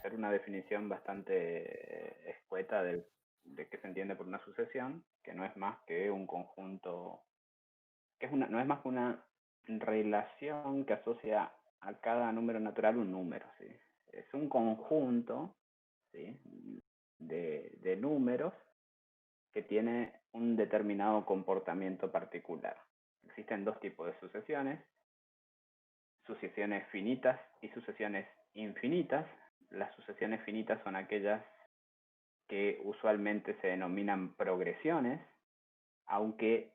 hacer una definición bastante escueta de qué se entiende por una sucesión, que no es más que un conjunto, no es más que una relación que asocia a cada número natural un número, ¿sí? Es un conjunto, ¿sí?, de números que tiene un determinado comportamiento particular. Existen dos tipos de sucesiones finitas y sucesiones infinitas. Las sucesiones finitas son aquellas que usualmente se denominan progresiones, aunque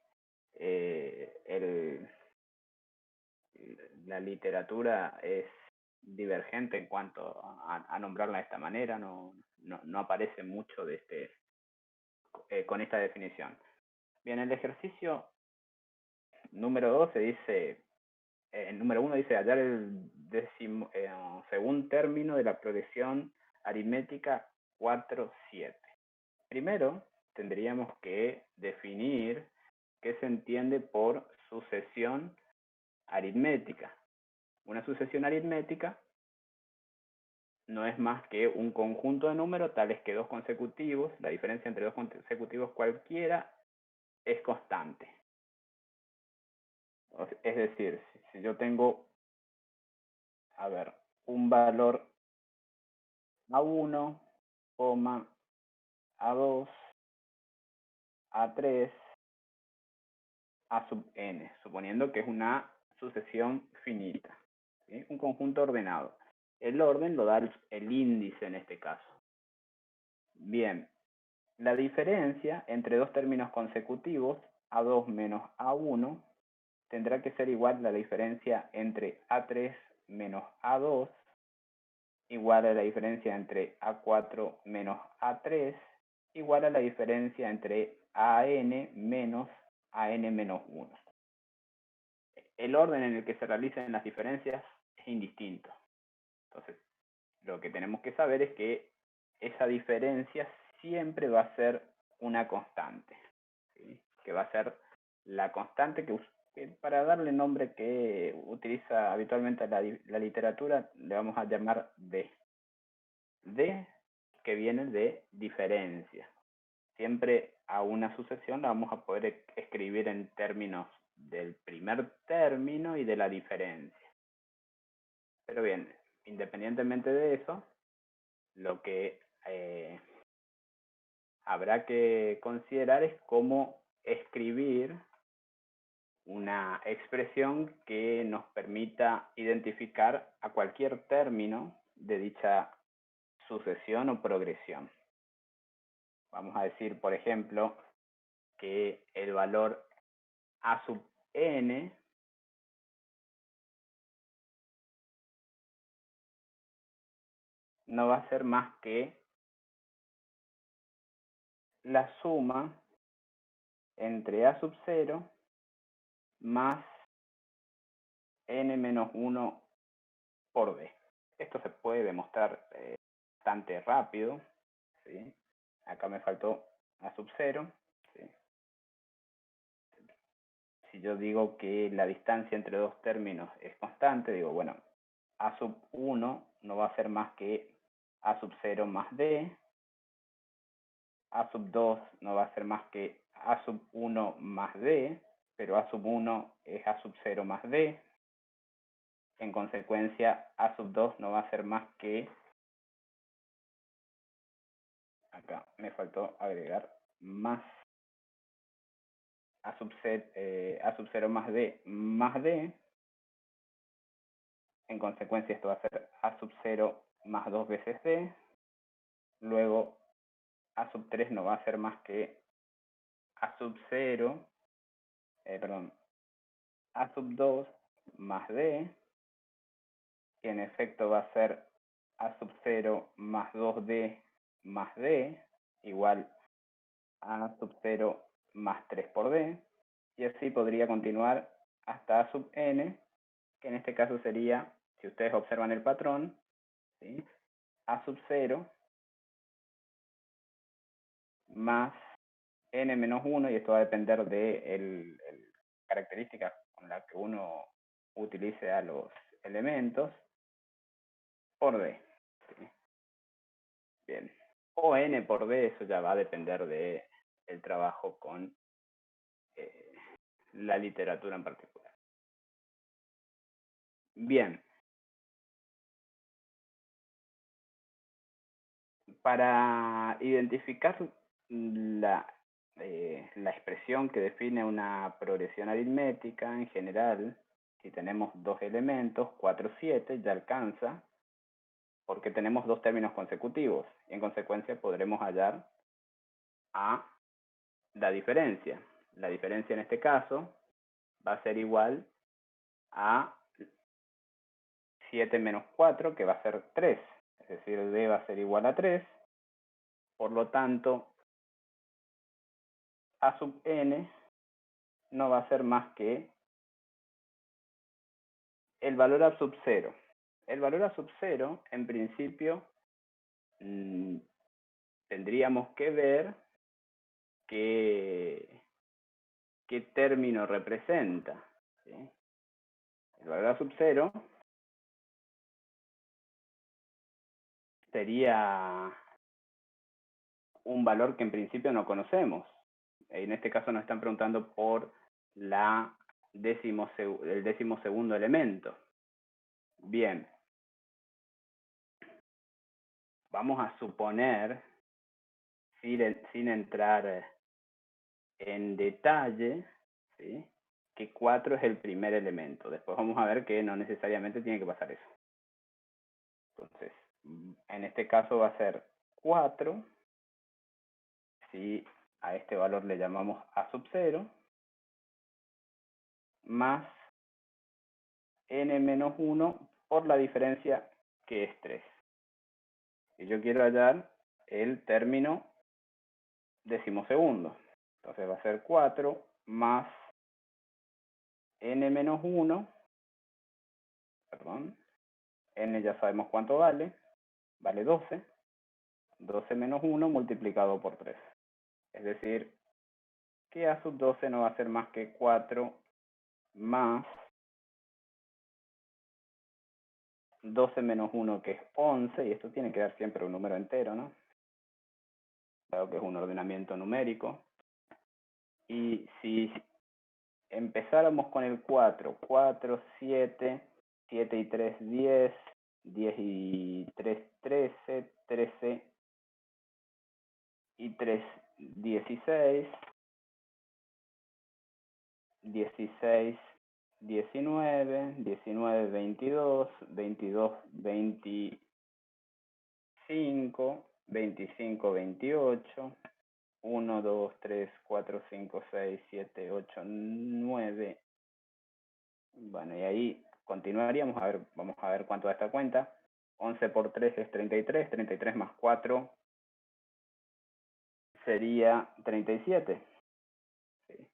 la literatura es divergente en cuanto a nombrarla de esta manera, no aparece mucho de con esta definición. Bien, el ejercicio número 2 se dice, el número 1 dice hallar el segundo término de la progresión aritmética 4, 7. Primero, tendríamos que definir qué se entiende por sucesión aritmética. Una sucesión aritmética no es más que un conjunto de números tales que dos consecutivos, la diferencia entre dos consecutivos cualquiera es constante. Es decir, si yo tengo, un valor A1, A2, A3, A sub n, suponiendo que es una sucesión finita, ¿sí?, un conjunto ordenado. El orden lo da el índice en este caso. Bien, la diferencia entre dos términos consecutivos, A2 menos A1, tendrá que ser igual a la diferencia entre A3 menos A2, igual a la diferencia entre A4 menos A3, igual a la diferencia entre AN menos AN menos 1. El orden en el que se realicen las diferencias es indistinto. Entonces, lo que tenemos que saber es que esa diferencia siempre va a ser una constante, ¿sí?, que va a ser la constante que para darle el nombre que utiliza habitualmente la literatura, le vamos a llamar D. D, que viene de diferencia. Siempre a una sucesión la vamos a poder escribir en términos del primer término y de la diferencia. Pero bien, independientemente de eso, lo que habrá que considerar es cómo escribir una expresión que nos permita identificar a cualquier término de dicha sucesión o progresión. Vamos a decir, por ejemplo, que el valor A sub n no va a ser más que la suma entre A sub 0 más n menos 1 por d. Esto se puede demostrar bastante rápido, ¿sí? Acá me faltó A sub 0, ¿sí? Si yo digo que la distancia entre dos términos es constante, digo, bueno, A sub 1 no va a ser más que A sub 0 más d, A sub 2 no va a ser más que A sub 1 más d, pero A sub 1 es A sub 0 más d. En consecuencia, A sub 2 no va a ser más que, acá me faltó agregar más, A sub 0 más d. En consecuencia, esto va a ser A sub 0 más 2 veces d. Luego, A sub 3 no va a ser más que A sub 0, A sub 2 más d, que en efecto va a ser A sub 0 más 2d más d, igual a A sub 0 más 3 por d, y así podría continuar hasta A sub n, que en este caso sería, si ustedes observan el patrón, ¿sí?, A sub 0 más n menos 1, y esto va a depender de características con la que uno utilice a los elementos, por d. ¿Sí? Bien. O n por d, eso ya va a depender de el trabajo con la literatura en particular. Bien. Para identificar la expresión que define una progresión aritmética, en general, si tenemos dos elementos, 4, 7, ya alcanza, porque tenemos dos términos consecutivos, y en consecuencia podremos hallar a la diferencia. La diferencia en este caso va a ser igual a 7 menos 4, que va a ser 3. Es decir, D va a ser igual a 3. Por lo tanto, A sub n no va a ser más que el valor a sub 0. El valor a sub 0, en principio, tendríamos que ver qué término representa, ¿sí? El valor a sub 0 sería un valor que en principio no conocemos. En este caso nos están preguntando por el 12º elemento. Bien. Vamos a suponer, sin entrar en detalle, ¿sí?, que 4 es el primer elemento. Después vamos a ver que no necesariamente tiene que pasar eso. Entonces, en este caso va a ser 4, si a este valor le llamamos A sub 0, más n menos 1 por la diferencia que es 3. Y yo quiero hallar el término decimosegundo. Entonces va a ser 4 más n menos 1, perdón, n ya sabemos cuánto vale 12, 12 menos 1 multiplicado por 3. Es decir, que A sub 12 no va a ser más que 4 más 12 menos 1, que es 11, y esto tiene que dar siempre un número entero, ¿no? Dado que es un ordenamiento numérico. Y si empezáramos con el 4, 4, 7, 7 y 3, 10, 10 y 3, 13, 13 y 3, 16, 16, 19, 19, 22, 22, 25, 25, 28, 1, 2, 3, 4, 5, 6, 7, 8, 9. Bueno, y ahí continuaríamos. Vamos a ver cuánto da esta cuenta. 11 por 3 es 33, 33 más 4 sería 37, ¿sí?,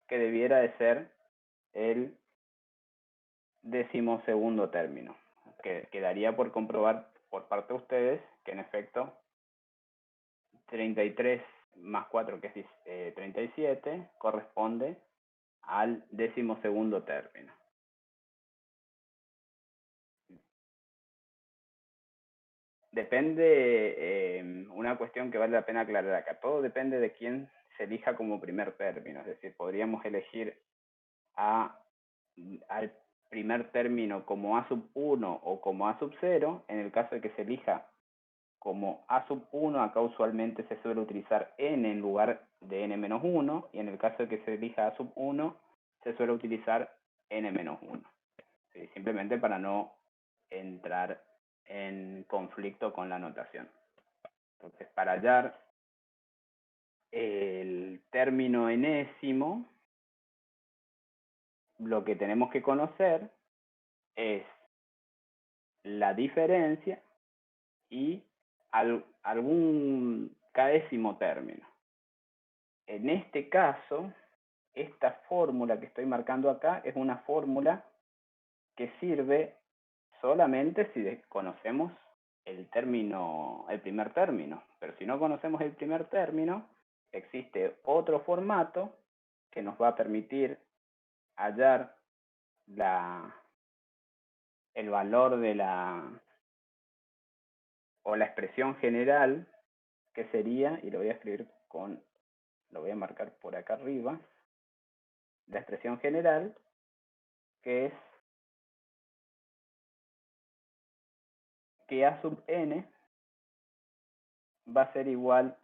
que debiera de ser el decimosegundo término. Que quedaría por comprobar por parte de ustedes que en efecto 33 más 4, que es 37, corresponde al decimosegundo término. Depende, una cuestión que vale la pena aclarar acá, todo depende de quién se elija como primer término. Es decir, podríamos elegir al primer término como A sub 1 o como A sub 0. En el caso de que se elija como A sub 1, acá usualmente se suele utilizar n en lugar de n menos 1, y en el caso de que se elija A sub 1, se suele utilizar n menos 1. ¿Sí? Simplemente para no entrar en conflicto con la notación. Entonces, para hallar el término enésimo, lo que tenemos que conocer es la diferencia y algún décimo término. En este caso, esta fórmula que estoy marcando acá es una fórmula que sirve solamente si conocemos el primer término. Pero si no conocemos el primer término, existe otro formato que nos va a permitir hallar el valor de o la expresión general, que sería, y lo voy a escribir lo voy a marcar por acá arriba, la expresión general, que es que a sub n va a ser igual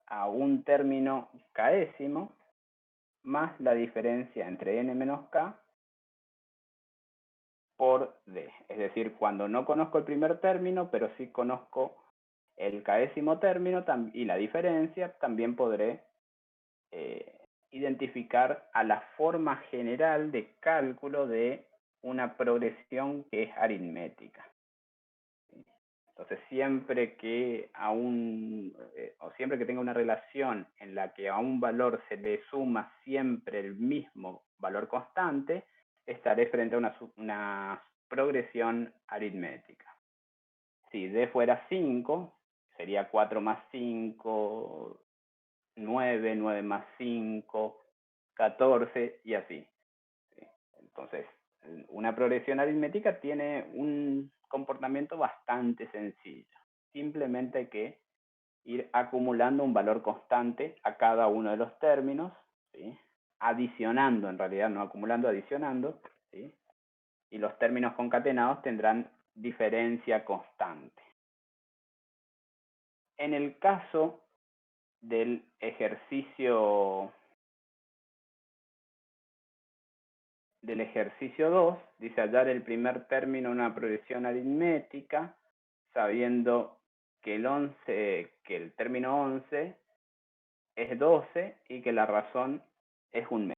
a un término késimo más la diferencia entre n menos k por d. Es decir, cuando no conozco el primer término, pero sí conozco el késimo término y la diferencia, también podré identificar a la forma general de cálculo de una progresión que es aritmética. Entonces, siempre que siempre que tenga una relación en la que a un valor se le suma siempre el mismo valor constante, estaré frente a una progresión aritmética. Si d fuera 5, sería 4 más 5, 9, 9 más 5, 14 y así. Entonces, una progresión aritmética tiene un comportamiento bastante sencillo. Simplemente hay que ir acumulando un valor constante a cada uno de los términos, ¿sí? Adicionando, en realidad no acumulando, adicionando, ¿sí? Y los términos concatenados tendrán diferencia constante. En el caso del ejercicio 2, dice hallar el primer término en una progresión aritmética, sabiendo que el término 11 es 12 y que la razón es un